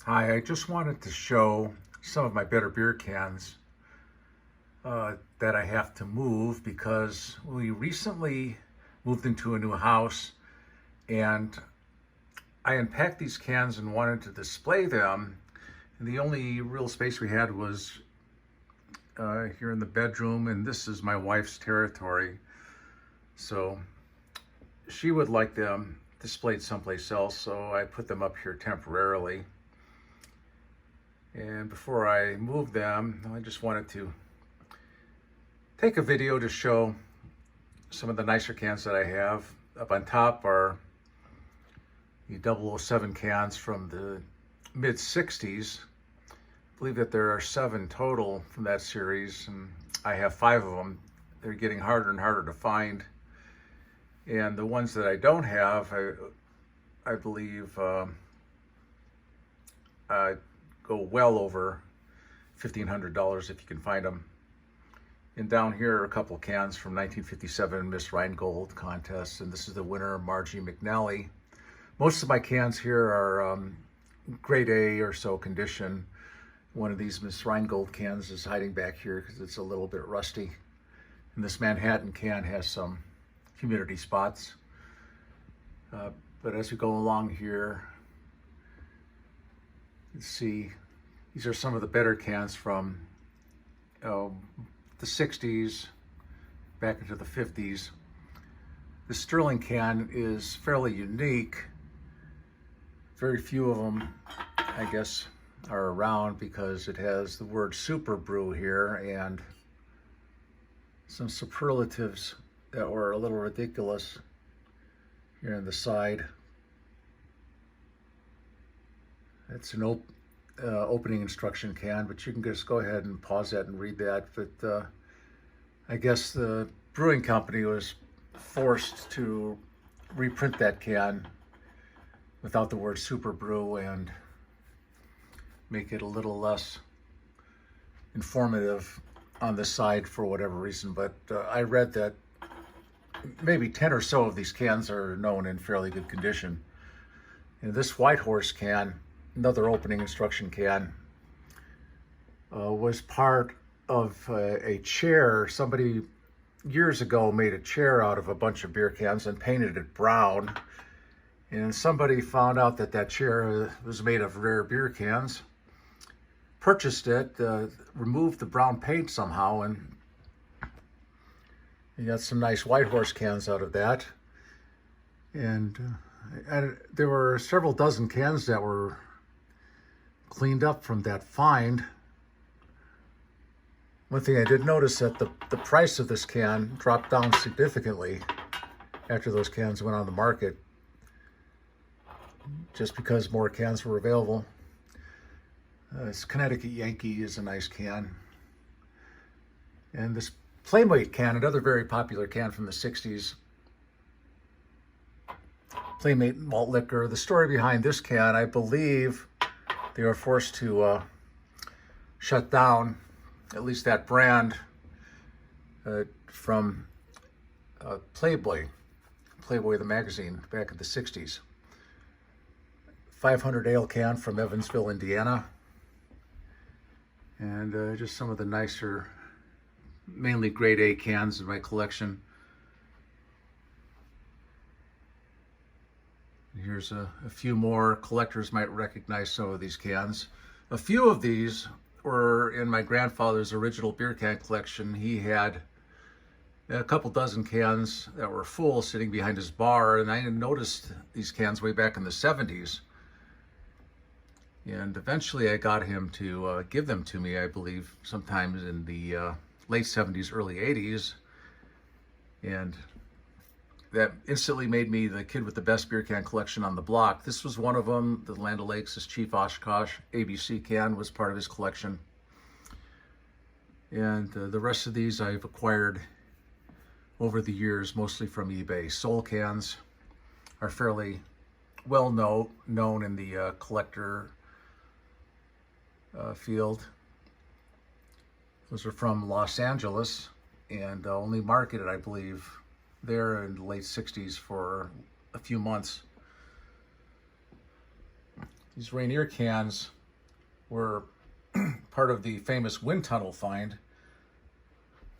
Hi, I just wanted to show some of my better beer cans that I have to move because we recently moved into a new house and I unpacked these cans and wanted to display them. And the only real space we had was here in the bedroom, and this is my wife's territory. So she would like them displayed someplace else, so I put them up here temporarily. And before I moved them, I just wanted to take a video to show some of the nicer cans that I have. Up on top are the 007 cans from the mid-60s. I believe that there are 7 total from that series, and I have 5 of them. They're getting harder and harder to find. And the ones that I don't have, I believe go well over $1,500 if you can find them. And down here are a couple cans from 1957 Miss Rheingold contest, and this is the winner, Margie McNally. Most of my cans here are grade A or so condition. One of these Miss Rheingold cans is hiding back here because it's a little bit rusty. And this Manhattan can has some humidity spots. But as we go along here, you can see these are some of the better cans from the 60s back into the 50s. The Sterling can is fairly unique. Very few of them, I guess, are around because it has the word Super Brew here and some superlatives that were a little ridiculous here on the side. It's an opening instruction can, but you can just go ahead and pause that and read that. But I guess the brewing company was forced to reprint that can without the word Super Brew and make it a little less informative on the side for whatever reason. But I read that maybe 10 or so of these cans are known in fairly good condition. And this White Horse can, another opening instruction can, was part of a chair. Somebody years ago made a chair out of a bunch of beer cans and painted it brown. And somebody found out that that chair was made of rare beer cans, purchased it, removed the brown paint somehow, and you got some nice White Horse cans out of that. And there were several dozen cans that were cleaned up from that find. One thing I did notice that the price of this can dropped down significantly after those cans went on the market, just because more cans were available. This Connecticut Yankee is a nice can. And this Playmate can, another very popular can from the 60s. Playmate malt liquor. The story behind this can, I believe they were forced to shut down, at least that brand, from Playboy the magazine back in the 60s. 500 ale can from Evansville, Indiana. And just some of the nicer, mainly grade A cans in my collection. Here's a few more. Collectors might recognize some of these cans. A few of these were in my grandfather's original beer can collection. He had a couple dozen cans that were full sitting behind his bar, and I noticed these cans way back in the 70s. And eventually I got him to give them to me, I believe, sometimes in the late 70s, early 80s. And that instantly made me the kid with the best beer can collection on the block. This was one of them. The Land O'Lakes' Chief Oshkosh ABC can was part of his collection. And the rest of these I've acquired over the years, mostly from eBay. Soul cans are fairly well known in the collector field. Those are from Los Angeles and only marketed, I believe, there in the late 60s for a few months. These Rainier cans were part of the famous wind tunnel find.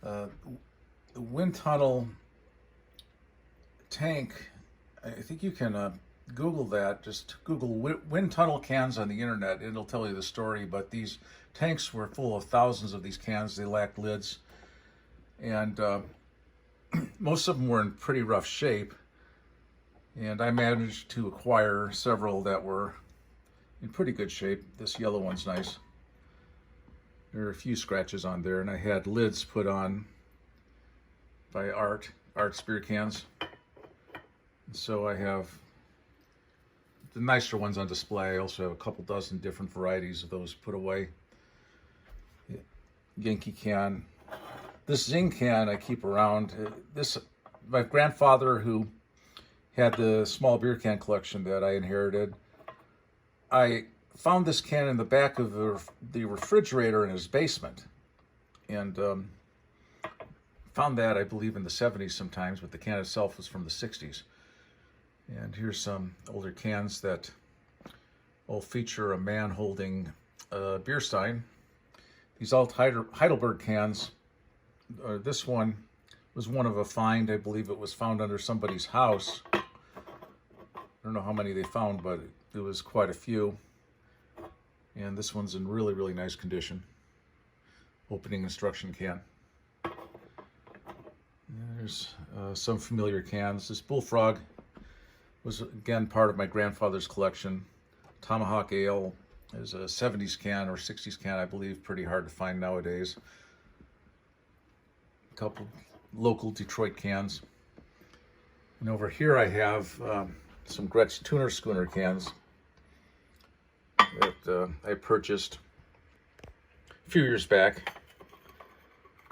The wind tunnel tank, I think you can Google that. Just Google wind tunnel cans on the internet. It'll tell you the story. But these tanks were full of thousands of these cans. They lacked lids. And most of them were in pretty rough shape. And I managed to acquire several that were in pretty good shape. This yellow one's nice. There are a few scratches on there, and I had lids put on by Art's beer cans. So I have the nicer ones on display. I also have a couple dozen different varieties of those put away. Yankee can. This Zing can I keep around. My grandfather, who had the small beer can collection that I inherited, I found this can in the back of the refrigerator in his basement, and found that, I believe, in the 70s sometimes, but the can itself was from the 60s. And here's some older cans that all feature a man holding a beer stein. These Alt Heidelberg cans, this one was one of a find. I believe it was found under somebody's house. I don't know how many they found, but it was quite a few. And this one's in really, really nice condition. Opening instruction can. There's some familiar cans. This Bullfrog was, again, part of my grandfather's collection. Tomahawk Ale is a 70s can or 60s can, I believe. Pretty hard to find nowadays. A couple local Detroit cans. And over here I have some Gretsch Tuner Schooner cans that I purchased a few years back,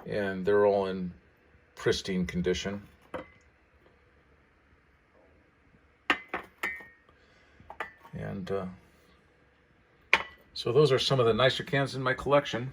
and they're all in pristine condition. And so those are some of the nicer cans in my collection.